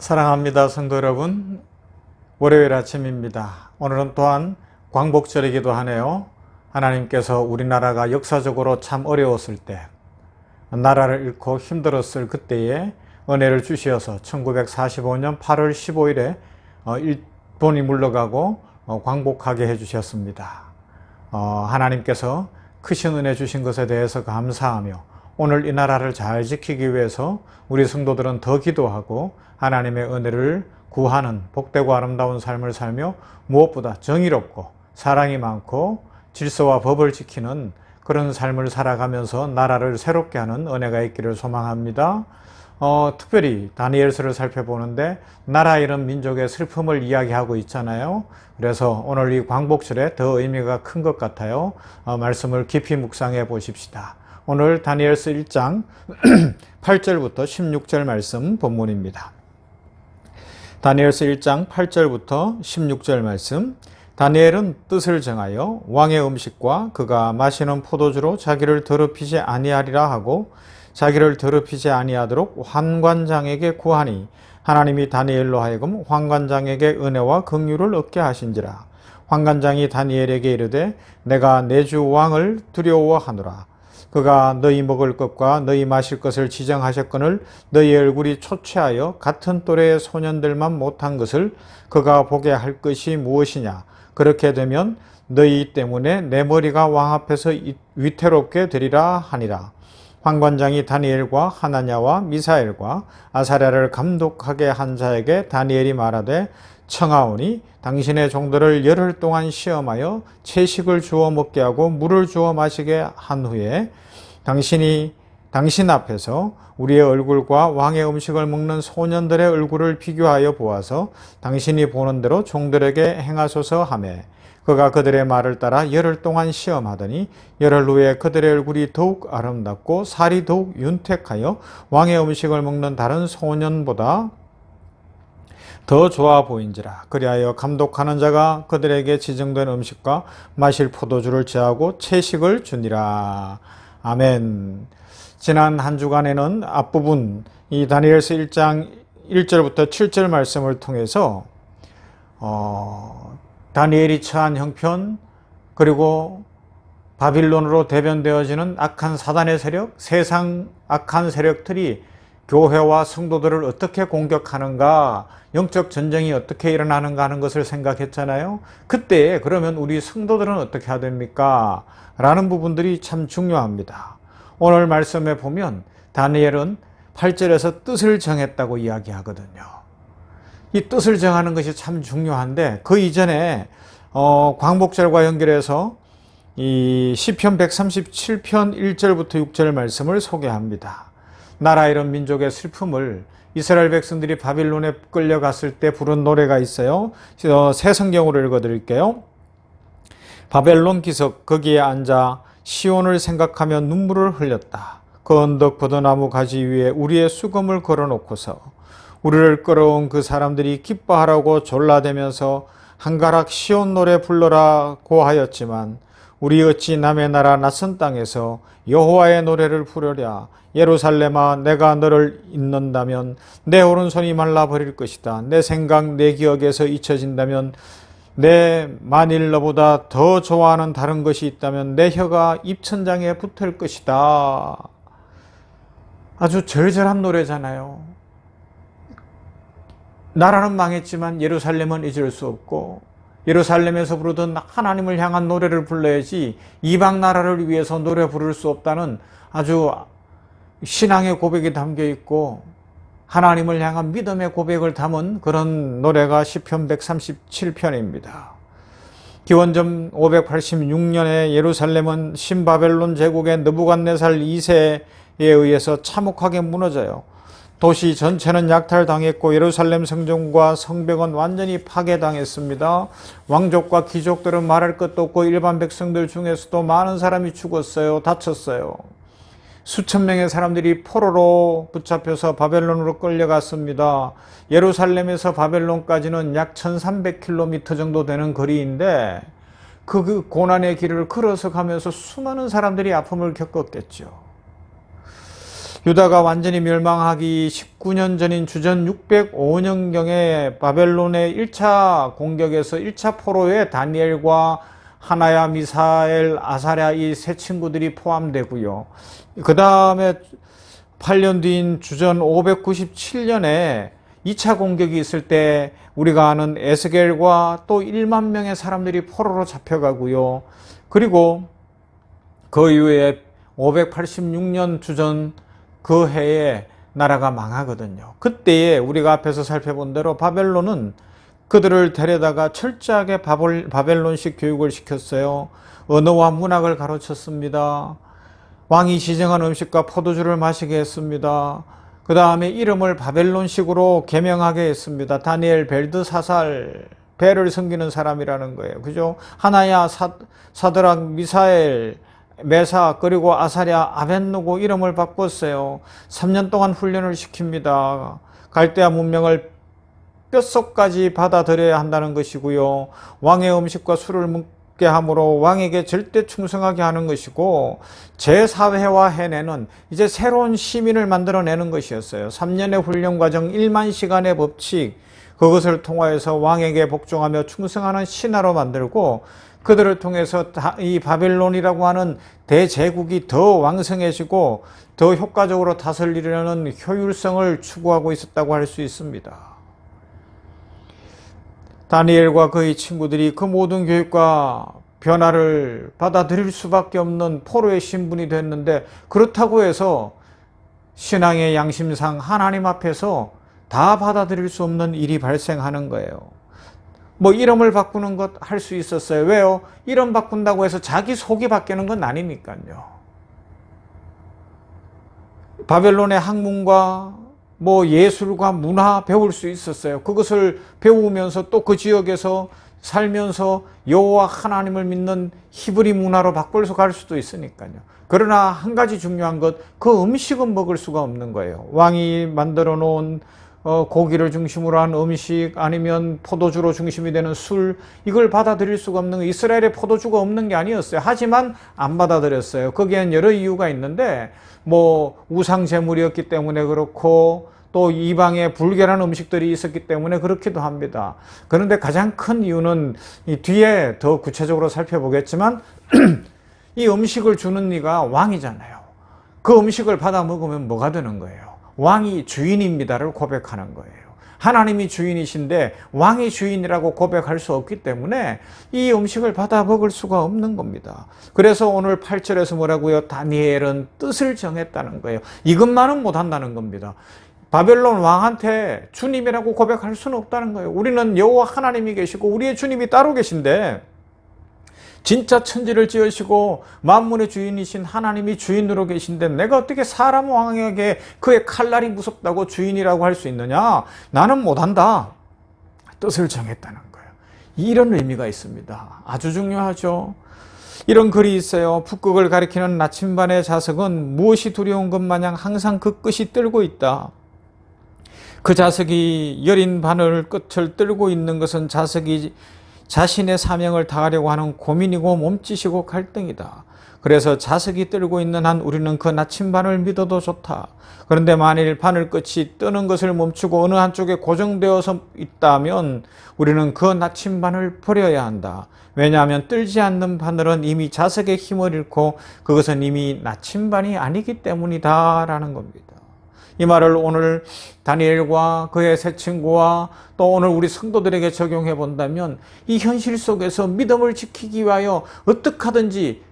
사랑합니다, 성도 여러분. 월요일 아침입니다. 오늘은 또한 광복절이기도 하네요. 하나님께서 우리나라가 역사적으로 참 어려웠을 때, 나라를 잃고 힘들었을 그때에 은혜를 주시어서 1945년 8월 15일에 일본이 물러가고 광복하게 해주셨습니다. 하나님께서 크신 은혜 주신 것에 대해서 감사하며 오늘 이 나라를 잘 지키기 위해서 우리 성도들은 더 기도하고 하나님의 은혜를 구하는 복되고 아름다운 삶을 살며 무엇보다 정의롭고 사랑이 많고 질서와 법을 지키는 그런 삶을 살아가면서 나라를 새롭게 하는 은혜가 있기를 소망합니다. 특별히 다니엘서를 살펴보는데 나라 잃은 민족의 슬픔을 이야기하고 있잖아요. 그래서 오늘 이 광복절에 더 의미가 큰 것 같아요. 말씀을 깊이 묵상해 보십시다. 오늘 다니엘서 1장 8절부터 16절 말씀 본문입니다. 다니엘서 1장 8절부터 16절 말씀. 다니엘은 뜻을 정하여 왕의 음식과 그가 마시는 포도주로 자기를 더럽히지 아니하리라 하고 자기를 더럽히지 아니하도록 환관장에게 구하니 하나님이 다니엘로 하여금 환관장에게 은혜와 긍휼을 얻게 하신지라. 환관장이 다니엘에게 이르되 내가 내 주 왕을 두려워하노라. 그가 너희 먹을 것과 너희 마실 것을 지정하셨거늘 너희 얼굴이 초췌하여 같은 또래의 소년들만 못한 것을 그가 보게 할 것이 무엇이냐. 그렇게 되면 너희 때문에 내 머리가 왕 앞에서 위태롭게 되리라 하니라. 환관장이 다니엘과 하나냐와 미사엘과 아사랴를 감독하게 한 자에게 다니엘이 말하되 청하오니 당신의 종들을 열흘 동안 시험하여 채식을 주어 먹게 하고 물을 주어 마시게 한 후에 당신 앞에서 우리의 얼굴과 왕의 음식을 먹는 소년들의 얼굴을 비교하여 보아서 당신이 보는 대로 종들에게 행하소서 하매 그가 그들의 말을 따라 열흘 동안 시험하더니 열흘 후에 그들의 얼굴이 더욱 아름답고 살이 더욱 윤택하여 왕의 음식을 먹는 다른 소년보다 더 좋아 보인지라. 그리하여 감독하는 자가 그들에게 지정된 음식과 마실 포도주를 제하고 채식을 주니라. 아멘. 지난 한 주간에는 앞부분 이 다니엘서 1장 1절부터 7절 말씀을 통해서 다니엘이 처한 형편, 그리고 바빌론으로 대변되어지는 악한 사단의 세력, 세상 악한 세력들이 교회와 성도들을 어떻게 공격하는가, 영적 전쟁이 어떻게 일어나는가 하는 것을 생각했잖아요. 그때 그러면 우리 성도들은 어떻게 해야 됩니까? 라는 부분들이 참 중요합니다. 오늘 말씀에 보면 다니엘은 8절에서 뜻을 정했다고 이야기하거든요. 이 뜻을 정하는 것이 참 중요한데 그 이전에 광복절과 연결해서 이 시편 137편 1절부터 6절 말씀을 소개합니다. 나라 잃은 민족의 슬픔을 이스라엘 백성들이 바빌론에 끌려갔을 때 부른 노래가 있어요. 새 성경으로 읽어드릴게요. 바벨론 기슭 거기에 앉아 시온을 생각하며 눈물을 흘렸다. 그 언덕 버드나무 가지 위에 우리의 수금을 걸어놓고서 우리를 끌어온 그 사람들이 기뻐하라고 졸라대면서 한가락 시온 노래 불러라고 하였지만 우리 어찌 남의 나라 낯선 땅에서 여호와의 노래를 부르랴. 예루살렘아 내가 너를 잊는다면 내 오른손이 말라버릴 것이다. 내 생각 내 기억에서 잊혀진다면 내 만일 너보다 더 좋아하는 다른 것이 있다면 내 혀가 입천장에 붙을 것이다. 아주 절절한 노래잖아요. 나라는 망했지만 예루살렘은 잊을 수 없고 예루살렘에서 부르던 하나님을 향한 노래를 불러야지 이방 나라를 위해서 노래 부를 수 없다는 아주 신앙의 고백이 담겨 있고 하나님을 향한 믿음의 고백을 담은 그런 노래가 시편 137편입니다. 기원전 586년에 예루살렘은 신바벨론 제국의 느부갓네살 2세에 의해서 참혹하게 무너져요. 도시 전체는 약탈당했고 예루살렘 성전과 성벽은 완전히 파괴당했습니다. 왕족과 귀족들은 말할 것도 없고 일반 백성들 중에서도 많은 사람이 죽었어요. 다쳤어요. 수천 명의 사람들이 포로로 붙잡혀서 바벨론으로 끌려갔습니다. 예루살렘에서 바벨론까지는 약 1300km 정도 되는 거리인데 그 고난의 길을 걸어서 가면서 수많은 사람들이 아픔을 겪었겠죠. 유다가 완전히 멸망하기 19년 전인 주전 605년경에 바벨론의 1차 공격에서 1차 포로에 다니엘과 하나야, 미사엘, 아사랴 이 세 친구들이 포함되고요. 그 다음에 8년 뒤인 주전 597년에 2차 공격이 있을 때 우리가 아는 에스겔과 또 1만 명의 사람들이 포로로 잡혀가고요. 그리고 그 이후에 586년 주전 그 해에 나라가 망하거든요. 그때에 우리가 앞에서 살펴본 대로 바벨론은 그들을 데려다가 철저하게 바벨론식 교육을 시켰어요. 언어와 문학을 가르쳤습니다. 왕이 지정한 음식과 포도주를 마시게 했습니다. 그 다음에 이름을 바벨론식으로 개명하게 했습니다. 다니엘, 벨드사살, 벨을 섬기는 사람이라는 거예요. 그죠? 하나야, 사드락, 미사엘, 메사, 그리고 아사랴, 아벤누고 이름을 바꿨어요. 3년 동안 훈련을 시킵니다. 갈대아 문명을 뼛속까지 받아들여야 한다는 것이고요. 왕의 음식과 술을 먹게 함으로 왕에게 절대 충성하게 하는 것이고, 제4회와 해내는 이제 새로운 시민을 만들어내는 것이었어요. 3년의 훈련 과정, 1만 시간의 법칙, 그것을 통하여서 왕에게 복종하며 충성하는 신하로 만들고, 그들을 통해서 이 바벨론이라고 하는 대제국이 더 왕성해지고 더 효과적으로 다스리려는 효율성을 추구하고 있었다고 할 수 있습니다. 다니엘과 그의 친구들이 그 모든 교육과 변화를 받아들일 수밖에 없는 포로의 신분이 됐는데, 그렇다고 해서 신앙의 양심상 하나님 앞에서 다 받아들일 수 없는 일이 발생하는 거예요. 뭐 이름을 바꾸는 것 할 수 있었어요. 왜요? 이름 바꾼다고 해서 자기 속이 바뀌는 건 아니니까요. 바벨론의 학문과 뭐 예술과 문화 배울 수 있었어요. 그것을 배우면서 또 그 지역에서 살면서 여호와 하나님을 믿는 히브리 문화로 바꿔서 갈 수도 있으니까요. 그러나 한 가지 중요한 것, 그 음식은 먹을 수가 없는 거예요. 왕이 만들어 놓은 고기를 중심으로 한 음식, 아니면 포도주로 중심이 되는 술, 이걸 받아들일 수가 없는 거예요. 이스라엘에 포도주가 없는 게 아니었어요. 하지만 안 받아들였어요. 거기엔 여러 이유가 있는데, 뭐 우상 제물이었기 때문에 그렇고, 또 이방의 불결한 음식들이 있었기 때문에 그렇기도 합니다. 그런데 가장 큰 이유는 이 뒤에 더 구체적으로 살펴보겠지만 이 음식을 주는 이가 왕이잖아요. 그 음식을 받아 먹으면 뭐가 되는 거예요? 왕이 주인입니다를 고백하는 거예요. 하나님이 주인이신데 왕이 주인이라고 고백할 수 없기 때문에 이 음식을 받아 먹을 수가 없는 겁니다. 그래서 오늘 8절에서 뭐라고요? 다니엘은 뜻을 정했다는 거예요. 이것만은 못한다는 겁니다. 바벨론 왕한테 주님이라고 고백할 수는 없다는 거예요. 우리는 여호와 하나님이 계시고 우리의 주님이 따로 계신데, 진짜 천지를 지으시고 만물의 주인이신 하나님이 주인으로 계신데 내가 어떻게 사람 왕에게 그의 칼날이 무섭다고 주인이라고 할 수 있느냐? 나는 못한다. 뜻을 정했다는 거예요. 이런 의미가 있습니다. 아주 중요하죠. 이런 글이 있어요. 북극을 가리키는 나침반의 자석은 무엇이 두려운 것 마냥 항상 그 끝이 떨고 있다. 그 자석이 여린 바늘 끝을 떨고 있는 것은 자석이 자신의 사명을 다하려고 하는 고민이고 몸짓이고 갈등이다. 그래서 자석이 떨고 있는 한 우리는 그 나침반을 믿어도 좋다. 그런데 만일 바늘 끝이 뜨는 것을 멈추고 어느 한쪽에 고정되어서 있다면 우리는 그 나침반을 버려야 한다. 왜냐하면 떨지 않는 바늘은 이미 자석의 힘을 잃고 그것은 이미 나침반이 아니기 때문이다 라는 겁니다. 이 말을 오늘 다니엘과 그의 세 친구와 또 오늘 우리 성도들에게 적용해 본다면 이 현실 속에서 믿음을 지키기 위하여 어떻게 하든지,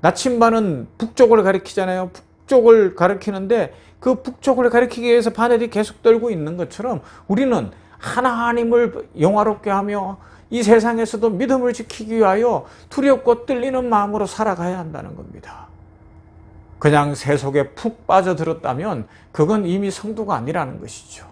나침반은 북쪽을 가리키잖아요. 북쪽을 가리키는데 그 북쪽을 가리키기 위해서 바늘이 계속 떨고 있는 것처럼 우리는 하나님을 영화롭게 하며 이 세상에서도 믿음을 지키기 위하여 두렵고 떨리는 마음으로 살아가야 한다는 겁니다. 그냥 새 속에 푹 빠져들었다면 그건 이미 성도가 아니라는 것이죠.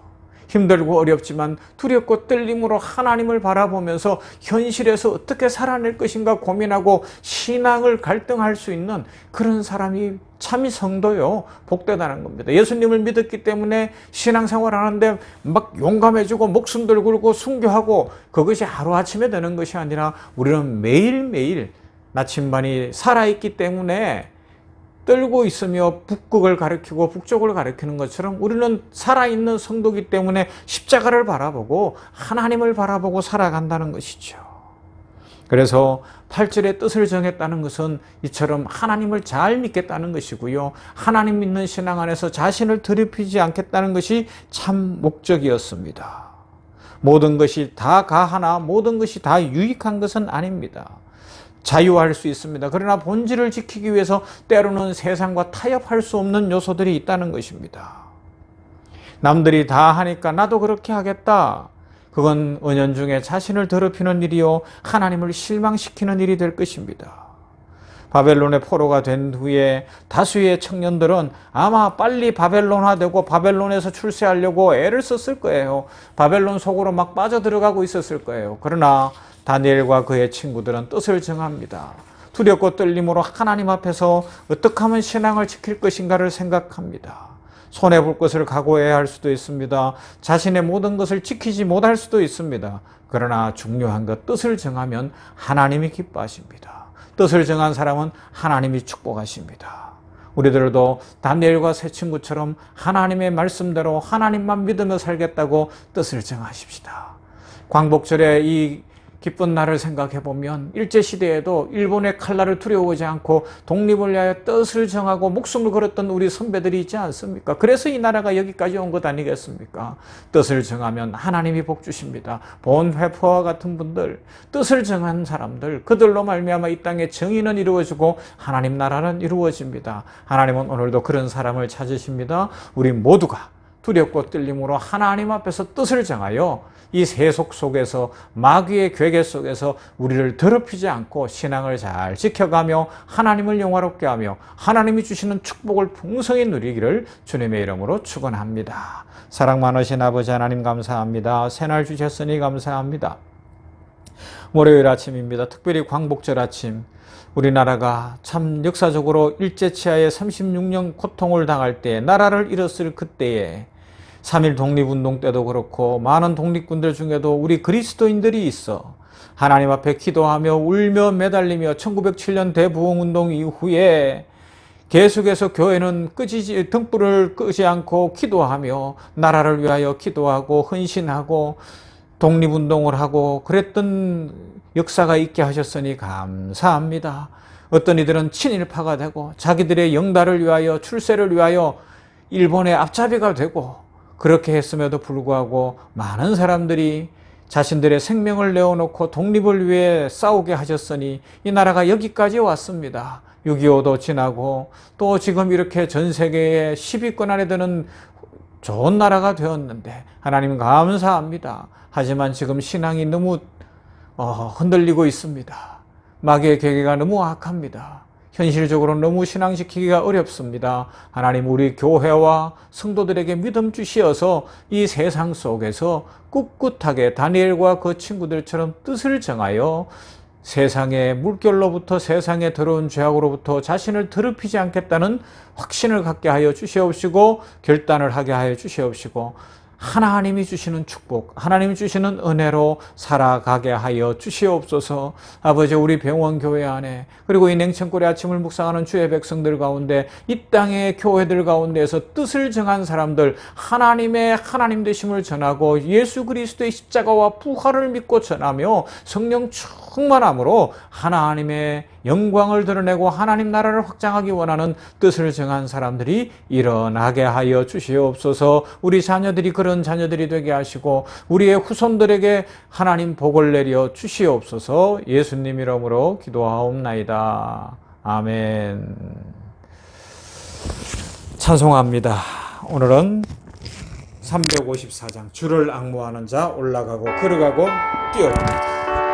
힘들고 어렵지만 두렵고 떨림으로 하나님을 바라보면서 현실에서 어떻게 살아낼 것인가 고민하고 신앙을 갈등할 수 있는 그런 사람이 참 성도요. 복되다는 겁니다. 예수님을 믿었기 때문에 신앙생활 하는데 막 용감해지고 목숨들 걸고 순교하고 그것이 하루아침에 되는 것이 아니라 우리는 매일매일 나침반이 살아있기 때문에 떨고 있으며 북극을 가리키고 북쪽을 가리키는 것처럼 우리는 살아있는 성도이기 때문에 십자가를 바라보고 하나님을 바라보고 살아간다는 것이죠. 그래서 8절의 뜻을 정했다는 것은 이처럼 하나님을 잘 믿겠다는 것이고요. 하나님 믿는 신앙 안에서 자신을 더럽히지 않겠다는 것이 참 목적이었습니다. 모든 것이 다 가하나 모든 것이 다 유익한 것은 아닙니다. 자유할 수 있습니다. 그러나 본질을 지키기 위해서 때로는 세상과 타협할 수 없는 요소들이 있다는 것입니다. 남들이 다 하니까 나도 그렇게 하겠다. 그건 은연중에 자신을 더럽히는 일이요 하나님을 실망시키는 일이 될 것입니다. 바벨론의 포로가 된 후에 다수의 청년들은 아마 빨리 바벨론화되고 바벨론에서 출세하려고 애를 썼을 거예요. 바벨론 속으로 막 빠져들어가고 있었을 거예요. 그러나 다니엘과 그의 친구들은 뜻을 정합니다. 두렵고 떨림으로 하나님 앞에서 어떻게 하면 신앙을 지킬 것인가를 생각합니다. 손해볼 것을 각오해야 할 수도 있습니다. 자신의 모든 것을 지키지 못할 수도 있습니다. 그러나 중요한 것, 뜻을 정하면 하나님이 기뻐하십니다. 뜻을 정한 사람은 하나님이 축복하십니다. 우리들도 다니엘과 세 친구처럼 하나님의 말씀대로 하나님만 믿으며 살겠다고 뜻을 정하십시다. 광복절에 이 기쁜 날을 생각해 보면 일제시대에도 일본의 칼날을 두려워하지 않고 독립을 위하여 뜻을 정하고 목숨을 걸었던 우리 선배들이 있지 않습니까? 그래서 이 나라가 여기까지 온 것 아니겠습니까? 뜻을 정하면 하나님이 복 주십니다. 본회포와 같은 분들, 뜻을 정한 사람들, 그들로 말미암아 이 땅에 정의는 이루어지고 하나님 나라는 이루어집니다. 하나님은 오늘도 그런 사람을 찾으십니다. 우리 모두가 두렵고 떨림으로 하나님 앞에서 뜻을 정하여 이 세속 속에서 마귀의 괴계 속에서 우리를 더럽히지 않고 신앙을 잘 지켜가며 하나님을 영화롭게 하며 하나님이 주시는 축복을 풍성히 누리기를 주님의 이름으로 축원합니다. 사랑 많으신 아버지 하나님 감사합니다. 새날 주셨으니 감사합니다. 월요일 아침입니다. 특별히 광복절 아침, 우리나라가 참 역사적으로 일제치하에 36년 고통을 당할 때, 나라를 잃었을 그때에 3.1 독립운동 때도 그렇고 많은 독립군들 중에도 우리 그리스도인들이 있어 하나님 앞에 기도하며 울며 매달리며 1907년 대부흥운동 이후에 계속해서 교회는 등불을 끄지 않고 기도하며 나라를 위하여 기도하고 헌신하고 독립운동을 하고 그랬던 역사가 있게 하셨으니 감사합니다. 어떤 이들은 친일파가 되고 자기들의 영달을 위하여 출세를 위하여 일본의 앞잡이가 되고 그렇게 했음에도 불구하고 많은 사람들이 자신들의 생명을 내어놓고 독립을 위해 싸우게 하셨으니 이 나라가 여기까지 왔습니다. 6.25도 지나고 또 지금 이렇게 전 세계에 10위권 안에 드는 좋은 나라가 되었는데 하나님 감사합니다. 하지만 지금 신앙이 너무 흔들리고 있습니다. 마귀의 계계가 너무 악합니다. 현실적으로 너무 신앙지키기가 어렵습니다. 하나님, 우리 교회와 성도들에게 믿음 주시어서 이 세상 속에서 꿋꿋하게 다니엘과 그 친구들처럼 뜻을 정하여 세상의 물결로부터 세상에 들어온 죄악으로부터 자신을 더럽히지 않겠다는 확신을 갖게 하여 주시옵시고 결단을 하게 하여 주시옵시고 하나님이 주시는 축복, 하나님이 주시는 은혜로 살아가게 하여 주시옵소서. 아버지, 우리 병원교회 안에 그리고 이 냉천골의 아침을 묵상하는 주의 백성들 가운데 이 땅의 교회들 가운데에서 뜻을 정한 사람들, 하나님의 하나님 되심을 전하고 예수 그리스도의 십자가와 부활을 믿고 전하며 성령 충만함으로 하나님의 영광을 드러내고 하나님 나라를 확장하기 원하는 뜻을 정한 사람들이 일어나게 하여 주시옵소서. 우리 자녀들이 그런 자녀들이 되게 하시고 우리의 후손들에게 하나님 복을 내려 주시옵소서. 예수님 이름으로 기도하옵나이다. 아멘. 찬송합니다. 오늘은 354장 주를 앙모하는 자 올라가고 걸어가고 뛰어갑니다.